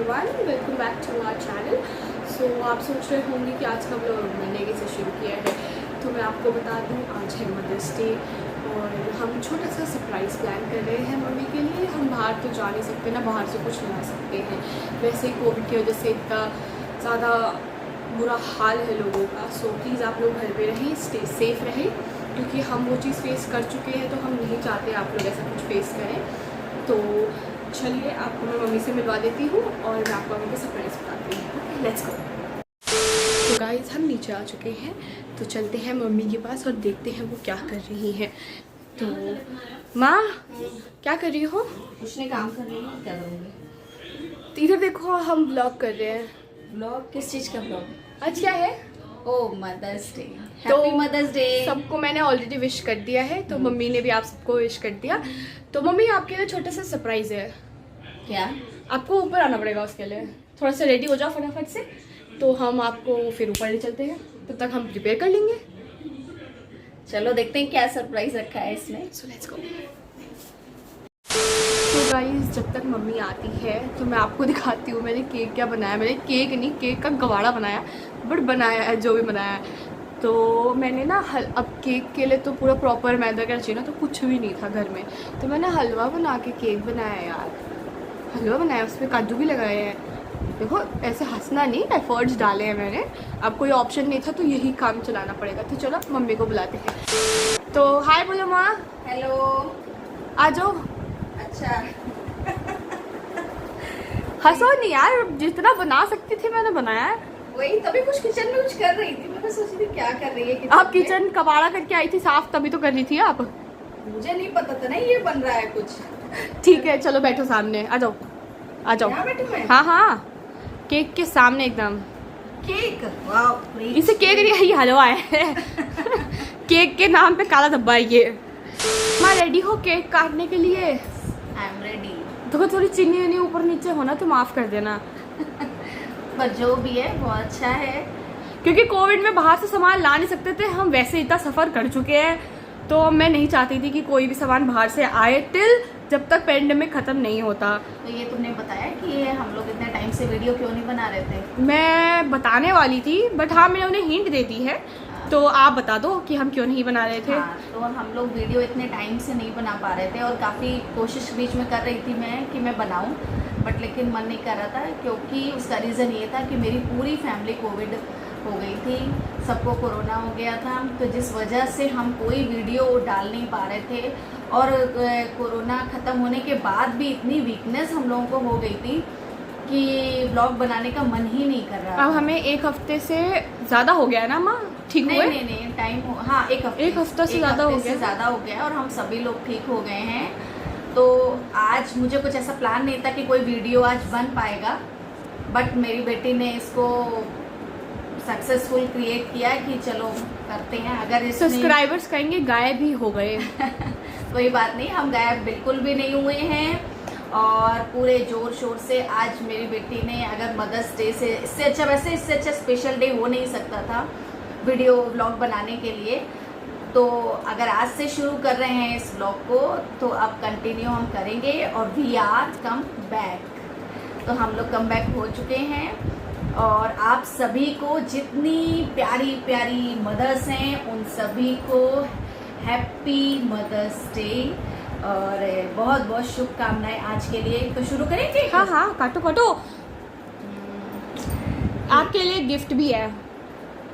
Everyone, welcome back to our channel. So आप सोच रहे होंगे कि आज का ब्लॉग मैंने कैसे शुरू किया है, तो मैं आपको बता दूं आज है मदर्स डे और हम छोटा सा सरप्राइज़ प्लान कर रहे हैं मम्मी के लिए। हम बाहर तो जा नहीं सकते ना, बाहर से कुछ ला सकते हैं, वैसे ही कोविड की वजह से इतना ज़्यादा बुरा हाल है लोगों का। सो प्लीज़ आप लोग घर पे रहें, स्टे सेफ रहें, क्योंकि हम वो चीज़ फेस कर चुके हैं तो हम नहीं चाहते आप लोग ऐसा कुछ फेस करें। तो चलिए आपको मैं मम्मी से मिलवा देती हूँ और मैं आपको मम्मी को सरप्राइज़ बताती हूँ। Let's go. तो गाइस हम नीचे आ चुके हैं, तो चलते हैं मम्मी के पास और देखते हैं वो क्या कर रही हैं। तो माँ क्या कर रही हो? कुछ नहीं, काम कर रही हूँ। क्या करूँगी? इधर देखो, हम ब्लॉग कर रहे हैं। ब्लॉग? किस चीज़ का ब्लॉग? आज क्या है? ओह, मदर्स डे। तो हैप्पी मदर्स डे। सबको मैंने ऑलरेडी विश कर दिया है, तो मम्मी ने भी आप सबको विश कर दिया। तो मम्मी आपके लिए छोटा सा सरप्राइज है। क्या? आपको ऊपर आना पड़ेगा, उसके लिए थोड़ा सा रेडी हो जाओ फटाफट से, तो हम आपको फिर ऊपर ले चलते हैं। तब तक हम प्रिपेयर कर लेंगे। चलो देखते हैं क्या सरप्राइज रखा है इसमें। So let's go. तो गाइस जब तक मम्मी आती है तो मैं आपको दिखाती हूँ मैंने केक क्या बनाया। मैंने केक नहीं, केक का गवाड़ा बनाया, बट बनाया है जो भी बनाया है। तो मैंने ना अब केक के लिए तो पूरा प्रॉपर मैदा का चाहिए ना, तो कुछ भी नहीं था घर में, तो मैंने हलवा बना के केक बनाया यार। हलवा बनाया, उसमें काजू भी लगाए हैं। देखो ऐसे हंसना नहीं, एफर्ट्स डाले हैं मैंने। अब कोई ऑप्शन नहीं था तो यही काम चलाना पड़ेगा। तो चलो मम्मी को बुलाते हैं। तो हाय बोलो माँ। हेलो। आ जाओ। अच्छा। हंसो नहीं यार, जितना बना सकती थी मैंने बनाया है। वही तभी कुछ किचन में कुछ कर रही थी, मैं तो सोच रही थी क्या कर रही है आप किचन कबाड़ा करके आई थी साफ, तभी तो कर रही थी आप। मुझे नहीं पता था ना ये बन रहा है कुछ। ठीक है चलो बैठो सामने, आ जाओ आ जाओ। यहाँ बैठूं मैं? हाँ हाँ, केक के सामने एकदम। केक? वाह, इसे केक नहीं, ये हलवा है। केक के नाम पे काला धब्बा है ये। मैं रेडी हो केक काटने के लिए? I am ready. देखो थोड़ी चीनी वनी ऊपर नीचे होना तो माफ कर देना। पर जो भी है वो अच्छा है, क्योंकि कोविड में बाहर से सामान ला नहीं सकते थे हम, वैसे इतना सफ़र कर चुके हैं, तो मैं नहीं चाहती थी कि कोई भी सामान बाहर से आए टिल जब तक पेंडेमिक ख़त्म नहीं होता। तो ये तुमने बताया कि ये हम लोग इतने टाइम से वीडियो क्यों नहीं बना रहे थे? मैं बताने वाली थी, बट हाँ मैंने उन्हें हिंट दे दी है, तो आप बता दो कि हम क्यों नहीं बना रहे थे। हाँ, तो हम लोग वीडियो इतने टाइम से नहीं बना पा रहे थे और काफ़ी कोशिश बीच में कर रही थी मैं कि मैं बनाऊं, बट लेकिन मन नहीं कर रहा था, क्योंकि उसका रीज़न ये था कि मेरी पूरी फैमिली कोविड हो गई थी, सबको कोरोना हो गया था। तो जिस वजह से हम कोई वीडियो डाल नहीं पा रहे थे, और कोरोना ख़त्म होने के बाद भी इतनी वीकनेस हम लोगों को हो गई थी कि ब्लॉग बनाने का मन ही नहीं कर रहा। अब हमें एक हफ्ते से ज़्यादा हो गया है ना माँ? ठीक हुए? नहीं टाइम हो, हाँ एक हफ्ता से ज़्यादा हो गया और हम सभी लोग ठीक हो गए हैं। तो आज मुझे कुछ ऐसा प्लान नहीं था कि कोई वीडियो आज बन पाएगा, बट मेरी बेटी ने इसको सक्सेसफुल क्रिएट किया कि चलो करते हैं। अगर सब्सक्राइबर्स कहेंगे गायब ही हो गए। कोई बात नहीं, हम गायब बिल्कुल भी नहीं हुए हैं और पूरे जोर शोर से आज मेरी बेटी ने, अगर मदर्स डे से इससे अच्छा, वैसे इससे अच्छा स्पेशल डे हो नहीं सकता था वीडियो व्लॉग बनाने के लिए। तो अगर आज से शुरू कर रहे हैं इस व्लॉग को, तो अब कंटिन्यू हम करेंगे और वी आर कम बैक। तो हम लोग कम बैक हो चुके हैं और आप सभी को, जितनी प्यारी प्यारी मदर्स हैं उन सभी को हैप्पी मदर्स डे और बहुत बहुत शुभकामनाएं आज के लिए। तो शुरू करेंगे? हाँ हाँ, काटो काटो। आपके लिए गिफ्ट भी है।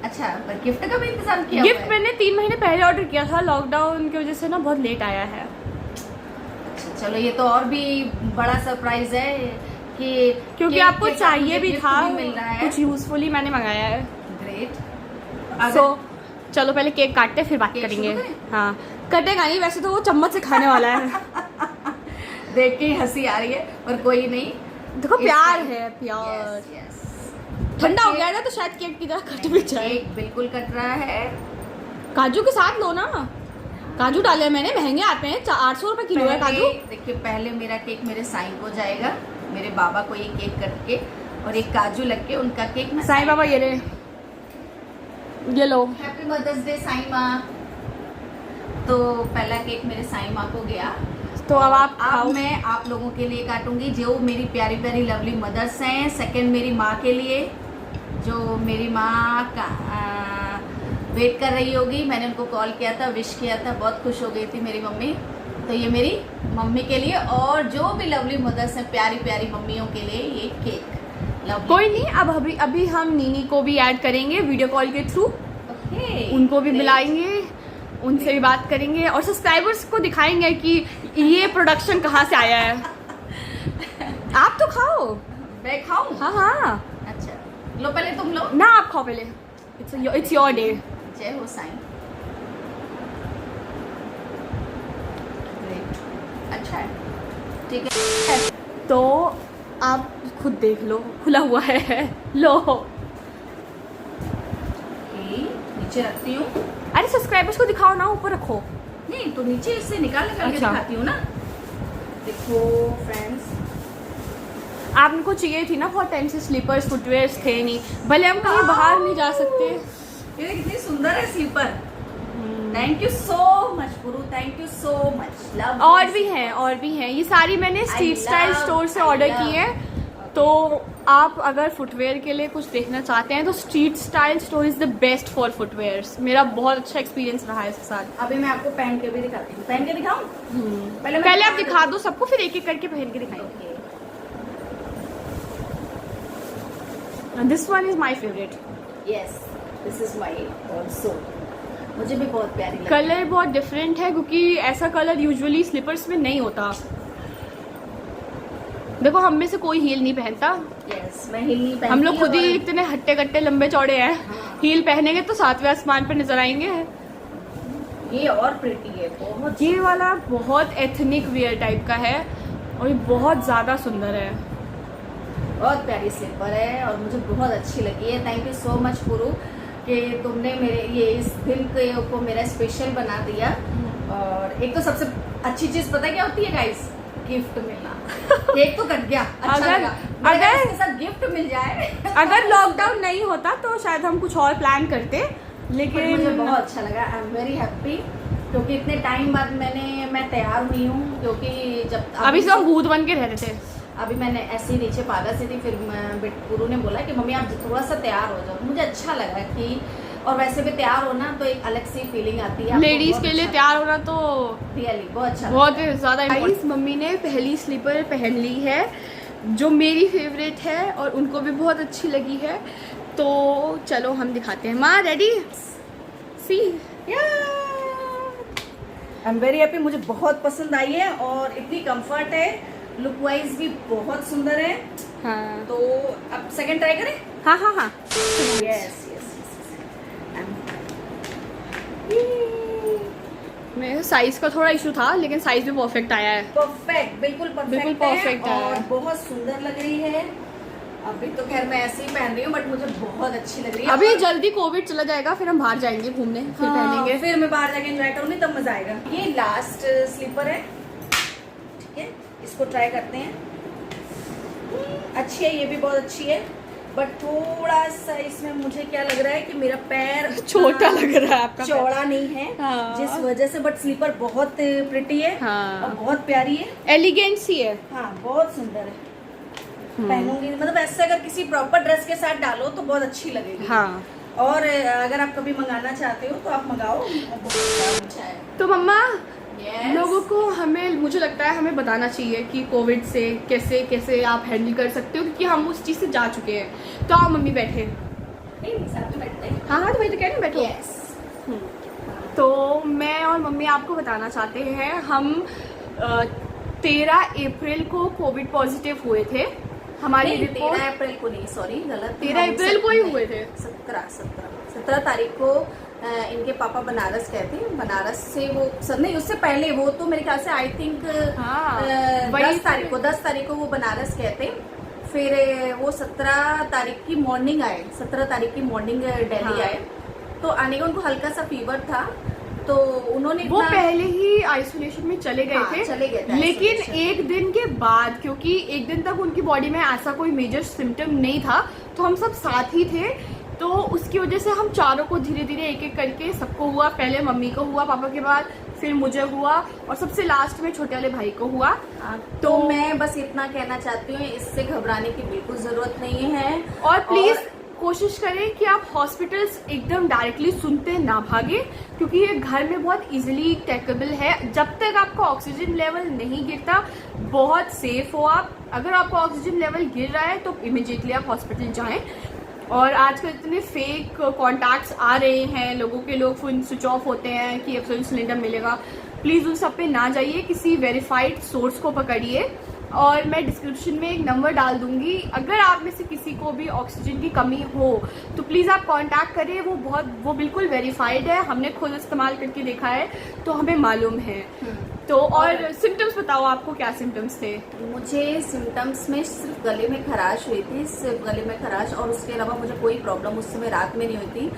अच्छा, पर गिफ्ट का भी इंतजाम किया? गिफ्ट मैंने 3 महीने पहले ऑर्डर किया था, लॉकडाउन की वजह से ना बहुत लेट आया है। अच्छा चलो, ये तो और भी बड़ा सरप्राइज है कि क्योंकि आपको चाहिए भी था, मिल रहा है कुछ यूजफुली मैंने मंगाया है। ग्रेट। सो चलो पहले केक काटते फिर बात करेंगे। हाँ कटेगा नहीं, वैसे तो वो चम्मच से खाने वाला है। देख के हंसी आ रही है, पर कोई नहीं, देखो प्यार है, प्यार। यस। ठंडा हो गया है ना, तो शायद केक की तरह कट भी जाए। केक बिल्कुल कट रहा है। काजू के साथ लो ना, काजू डाले मैंने, महंगे आते हैं, 800 रुपए किलो है काजू। देखिए पहले मेरा केक मेरे साईं को जाएगा, मेरे बाबा को ये केक कट के और एक काजू लग के उनका केक मैं साईं बाबा ये ले, ये लो। हैप्पी मदर्स डे साईं माँ। तो पहला केक मेरे साईं माँ को गया। तो अब आप अब खाओ। मैं आप लोगों के लिए काटूंगी, जो मेरी प्यारी प्यारी लवली मदर्स हैं। सेकंड मेरी माँ के लिए, जो मेरी माँ का वेट कर रही होगी। मैंने उनको कॉल किया था, विश किया था, बहुत खुश हो गई थी मेरी मम्मी। तो ये मेरी मम्मी के लिए, और जो भी लवली मदर्स हैं प्यारी प्यारी मम्मियों के लिए ये केक लवली। कोई नहीं, अब अभी हम नीनी को भी ऐड करेंगे वीडियो कॉल के थ्रू, उनको भी मिलाएंगे, उनसे भी बात करेंगे और सब्सक्राइबर्स को दिखाएंगे कि ये प्रोडक्शन कहाँ से आया है। आप तो खाओ। मैं खाऊं? हाँ हाँ, अच्छा लो, पहले तुम लो ना आप खाओ पहले, इट्स योर डे। जय हो साईं। अच्छा है, ठीक है। तो आप खुद देख लो, खुला हुआ है, लो। नीचे रखती हूँ। अरे सब्सक्राइबर्स को दिखाओ ना, ऊपर रखो। नहीं तो नीचे इससे निकाल के अच्छा। दिखाती हूँ ना। देखो फ्रेंड्स, आपको चाहिए थी ना बहुत टाइम से स्लीपर्स, फुटवेयर्स थे नहीं, भले हम कहीं बाहर नहीं जा सकते। ये कितनी सुंदर है slipper. Thank you so much guru, thank you so much. Love. और भी हैं, ये सारी मैंने स्ट्रीट स्टाइल स्टोर से ऑर्डर की है। तो आप अगर फुटवेयर के लिए कुछ देखना चाहते हैं तो street style store is the best for footwears. मेरा बहुत अच्छा एक्सपीरियंस रहा है इसके साथ। अभी मैं आपको पहन के भी दिखाती हूँ। पहन के दिखाऊं? पहले आप दिखा दो सबको, फिर एक एक करके पहन के दिखाएंगे। This one is my favourite. Yes, this is my also. मुझे भी बहुत प्यारी लगी। कलर बहुत डिफरेंट है क्योंकि ऐसा कलर यूजुअली स्लीपर्स में नहीं होता। देखो हम में से कोई हील नहीं पहनता। यस, मैं हील नहीं पहनती। हम लोग खुद ही और- इतने हट्टे कट्टे लंबे चौड़े हैं। हाँ। हील पहनेंगे तो सातवें आसमान पर नजर आएंगे। ये और प्रिटी है बहुत। ये वाला बहुत एथनिक वियर टाइप का है और ये बहुत ज्यादा सुंदर है। बहुत प्यारी स्लीपर है और मुझे बहुत अच्छी लगी है। थैंक यू सो मच गुरु कि तुमने मेरे ये इस दिन को मेरा स्पेशल बना दिया। और एक तो सबसे अच्छी चीज पता है क्या होती है गाइस? गिफ्ट मिलना। केक तो कट गया, अच्छा अगर- लगा। अगर- इसके साथ गिफ्ट मिल जाए। अगर लॉकडाउन नहीं होता तो शायद हम कुछ और प्लान करते, But लेकिन मुझे बहुत अच्छा लगा। आई एम वेरी हैप्पी क्योंकि इतने टाइम बाद मैं तैयार हुई हूँ। क्योंकि जब अभी से हम भूत बन के रहते थे। अभी मैंने ऐसे ही नीचे पागा सी थी, फिर गुरु ने बोला कि मम्मी आप थोड़ा सा तैयार हो जाओ। मुझे अच्छा लगा कि, और वैसे भी तैयार होना तो एक अलग सी फीलिंग आती है। लेडीज के लिए तैयार होना तो रियली बहुत अच्छा बहुत ज्यादा important। मम्मी ने पहली स्लीपर पहन ली है जो मेरी फेवरेट है और उनको भी बहुत अच्छी लगी है। तो चलो हम दिखाते हैं। माँ ready? See I am very happy. मुझे बहुत पसंद आई है और इतनी कंफर्ट है, लुक वाइज भी बहुत सुंदर है। हाँ तो अब सेकंड ट्राई करें? हाँ हाँ हाँ। Yes yes. मेरे साइज का थोड़ा इशू था लेकिन साइज भी परफेक्ट आया है। परफेक्ट, बिल्कुल बिल्कुल perfect है है। और बहुत सुंदर लग रही है। अभी तो खैर मैं ऐसे ही पहन रही हूँ बट मुझे बहुत अच्छी लग रही है। अभी और- जल्दी कोविड चला जाएगा, फिर हम बाहर जाएंगे घूमने, फिर हाँ, पहनेंगे। फिर मैं बाहर जाके एंजॉय करूंगी तब मजा आएगा। ये लास्ट स्लीपर है, ठीक है, इसको ट्राई करते हैं। अच्छी है, ये भी बहुत अच्छी है बट थोड़ा सा इसमें मुझे क्या लग रहा है कि मेरा पैर छोटा लग रहा है आपका पैर। चौड़ा नहीं है। हाँ। जिस वजह से, बट स्लीपर बहुत प्रिटी है। हाँ। और बहुत प्यारी है। एलिगेंट सी है। हाँ बहुत सुंदर है। पहनूंगी, मतलब ऐसे अगर किसी प्रॉपर ड्रेस के साथ डालो तो बहुत अच्छी लगेगी। हाँ। और अगर आप कभी मंगाना चाहते हो तो आप मंगाओ, बहुत अच्छा है। तो मम्मा Yes. लोगों को मुझे लगता है हमें बताना चाहिए कि कोविड से कैसे कैसे आप हैंडल कर सकते हो, क्योंकि हम उस चीज़ से जा चुके हैं। तो आओ मम्मी बैठे। नहीं, साथ में बैठते हैं। हाँ हाँ, तो वही तो कह रही हूँ, बैठो। Yes. तो मैं और मम्मी आपको बताना चाहते हैं, हम 13 अप्रैल को कोविड पॉजिटिव हुए थे। हमारी नहीं, रिपोर्ट 13 अप्रैल को नहीं, सॉरी गलत। 13 अप्रैल को ही हुए थे। 17 तारीख को इनके पापा बनारस गए थे। बनारस से वो नहीं, उससे पहले वो तो मेरे ख्याल से आई थिंक हाँ, वही 10 तारीख को वो बनारस गए थे। फिर वो 17 तारीख की मॉर्निंग आए, 17 तारीख की मॉर्निंग दिल्ली हाँ। आए। तो आने का उनको हल्का सा फीवर था, तो उन्होंने वो इतना- पहले ही आइसोलेशन में चले गए हाँ, थे। चले गए थे लेकिन isolation। एक दिन के बाद, क्योंकि एक दिन तक उनकी बॉडी में ऐसा कोई मेजर सिम्टम नहीं था, तो हम सब साथ ही थे। तो उसकी वजह से हम चारों को धीरे धीरे एक एक करके सबको हुआ। पहले मम्मी को हुआ, पापा के बाद फिर मुझे हुआ और सबसे लास्ट में छोटे वाले भाई को हुआ। तो मैं बस इतना कहना चाहती हूँ, इससे घबराने की बिल्कुल जरूरत नहीं है। और प्लीज कोशिश करें कि आप हॉस्पिटल्स एकदम डायरेक्टली सुनते ना भागे, क्योंकि ये घर में बहुत इजीली टेकेबल है। जब तक आपका ऑक्सीजन लेवल नहीं गिरता बहुत सेफ हो आप। अगर आपका ऑक्सीजन लेवल गिर रहा है तो इमिडिएटली आप हॉस्पिटल जाएं। और आजकल इतने फेक कॉन्टैक्ट्स आ रहे हैं, लोगों के लोग फोन स्विच ऑफ होते हैं कि ऑक्सीजन सिलेंडर मिलेगा। प्लीज़ उन सब पे ना जाइए, किसी वेरीफाइड सोर्स को पकड़िए। और मैं डिस्क्रिप्शन में एक नंबर डाल दूंगी, अगर आप में से किसी को भी ऑक्सीजन की कमी हो तो प्लीज़ आप कांटेक्ट करें। वो बिल्कुल वेरीफाइड है, हमने खुद इस्तेमाल करके देखा है तो हमें मालूम है। तो और सिम्टम्स बताओ, आपको क्या सिम्टम्स थे? मुझे सिम्टम्स में सिर्फ गले में खराश हुई थी, सिर्फ गले में खराश, और उसके अलावा मुझे कोई प्रॉब्लम उस समय रात में नहीं हुई थी।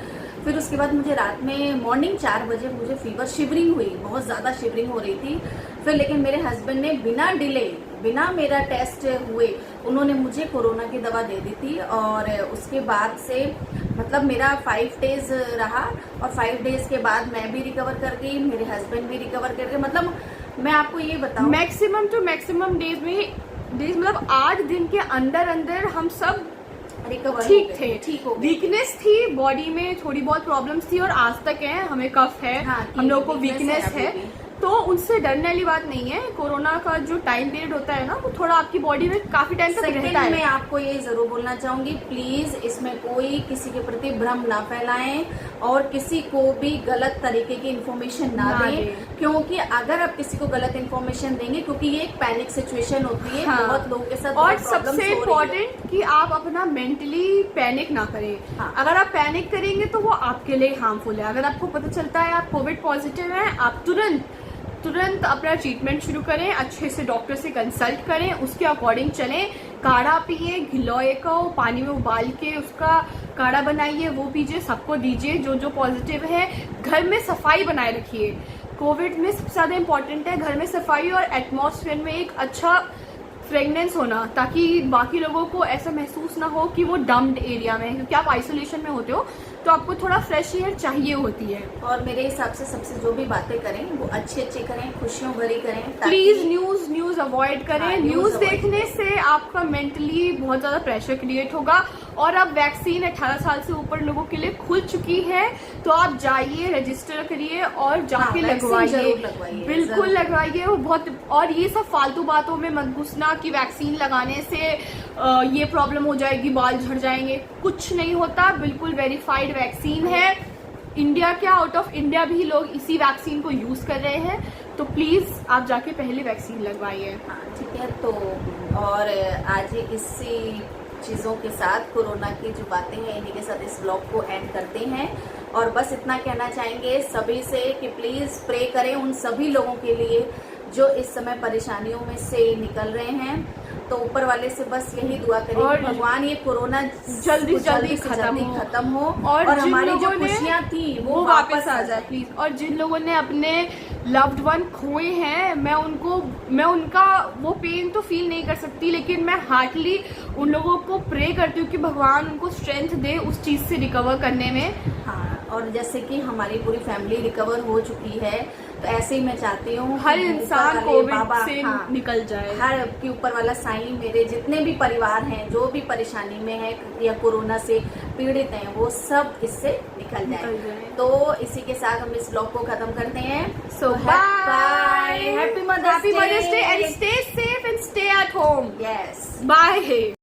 फिर उसके बाद मुझे रात में मॉर्निंग 4 बजे मुझे फीवर, शिवरिंग हुई, बहुत ज़्यादा शिवरिंग हो रही थी। फिर लेकिन मेरे हस्बैंड ने बिना डिले, बिना मेरा टेस्ट हुए उन्होंने मुझे कोरोना की दवा दे दी थी। और उसके बाद से मतलब मेरा 5 डेज रहा, और 5 डेज के बाद मैं भी रिकवर कर गई, मेरे हस्बैंड भी रिकवर कर गए। मतलब मैं आपको ये बताऊं, मैक्सिमम टू मैक्सिमम डेज मतलब 8 दिन के अंदर अंदर हम सब रिकवर ठीक थे, ठीक हो गए। वीकनेस थी बॉडी में, थोड़ी बहुत प्रॉब्लम्स थी और आज तक है, हमें कफ है, हाँ, हम लोग को weakness वीकनेस है। अभी भी। तो उनसे डरने वाली बात नहीं है। कोरोना का जो टाइम पीरियड होता है ना, वो थोड़ा आपकी बॉडी में काफी टाइम तक रहता सेकंड है। मैं आपको ये जरूर बोलना चाहूंगी, प्लीज इसमें कोई किसी के प्रति भ्रम ना फैलाएं और किसी को भी गलत तरीके की इंफॉर्मेशन ना दें, क्योंकि अगर आप किसी को गलत इंफॉर्मेशन देंगे, क्योंकि ये एक पैनिक सिचुएशन होती है, हाँ। बहुत लोगों के साथ। और सबसे इम्पोर्टेंट कि आप अपना मेंटली पैनिक ना करें। हाँ। अगर आप पैनिक करेंगे तो वो आपके लिए हार्मफुल है। अगर आपको पता चलता है आप कोविड पॉजिटिव हैं, आप तुरंत अपना ट्रीटमेंट शुरू करें, अच्छे से डॉक्टर से कंसल्ट करें, उसके अकॉर्डिंग चलें। काढ़ा पिए, गिलोय को पानी में उबाल के उसका काढ़ा बनाइए, वो पीजिए, सबको दीजिए जो पॉजिटिव है। घर में सफाई बनाए रखिए, कोविड में सबसे ज़्यादा इम्पोर्टेंट है घर में सफाई और एटमॉस्फेयर में एक अच्छा फ्रेगनेंस होना, ताकि बाकी लोगों को ऐसा महसूस ना हो कि वो डम्प्ड एरिया में है, क्योंकि आप आइसोलेशन में होते हो तो आपको थोड़ा फ्रेश एयर चाहिए होती है। और मेरे हिसाब से सबसे जो भी बातें करें वो अच्छी करें, खुशियों भरी करें। प्लीज न्यूज अवॉइड करें। हाँ, न्यूज देखने से आपका मेंटली बहुत ज्यादा प्रेशर क्रिएट होगा। और अब वैक्सीन 18 साल से ऊपर लोगों के लिए खुल चुकी है, तो आप जाइए, रजिस्टर करिए और जाके लगवाइए, बिल्कुल लगवाइए। वो बहुत, और ये सब फालतू बातों में मत घुसना कि वैक्सीन लगाने से ये प्रॉब्लम हो जाएगी, बाल झड़ जाएंगे, कुछ नहीं होता। बिल्कुल वेरीफाइड वैक्सीन है। इंडिया क्या, आउट ऑफ इंडिया भी लोग इसी वैक्सीन को यूज कर रहे हैं, तो प्लीज आप जाके पहले वैक्सीन लगवाइए। हाँ, ठीक है। तो और आज इसी चीज़ों के साथ, कोरोना की जो बातें हैं इन्हीं के साथ इस ब्लॉग को एंड करते हैं। और बस इतना कहना चाहेंगे सभी से कि प्लीज़ प्रे करें उन सभी लोगों के लिए जो इस समय परेशानियों में से निकल रहे हैं। तो ऊपर वाले से बस यही दुआ करें और कि भगवान ये कोरोना जल्दी खत्म हो और हमारी जो खुशियाँ थी वो वापस आ जाए प्लीज। और जिन लोगों ने अपने लव्ड वन खोए हैं, मैं उनका वो पेन तो फील नहीं कर सकती, लेकिन मैं हार्टली उन लोगों को प्रे करती हूँ कि भगवान उनको स्ट्रेंथ दे उस चीज से रिकवर करने में। हाँ, और जैसे कि हमारी पूरी फैमिली रिकवर हो चुकी है, तो ऐसे ही मैं चाहती हूँ हर इंसान कोविड से हाँ, निकल जाए। हर के ऊपर वाला साईं मेरे जितने भी परिवार हैं, जो भी परेशानी में है या कोरोना से पीड़ित हैं, वो सब इससे निकल जाए। तो इसी के साथ हम इस ब्लॉग को खत्म करते हैं। So bye, happy mother's day and stay safe and stay at home. Yes, bye.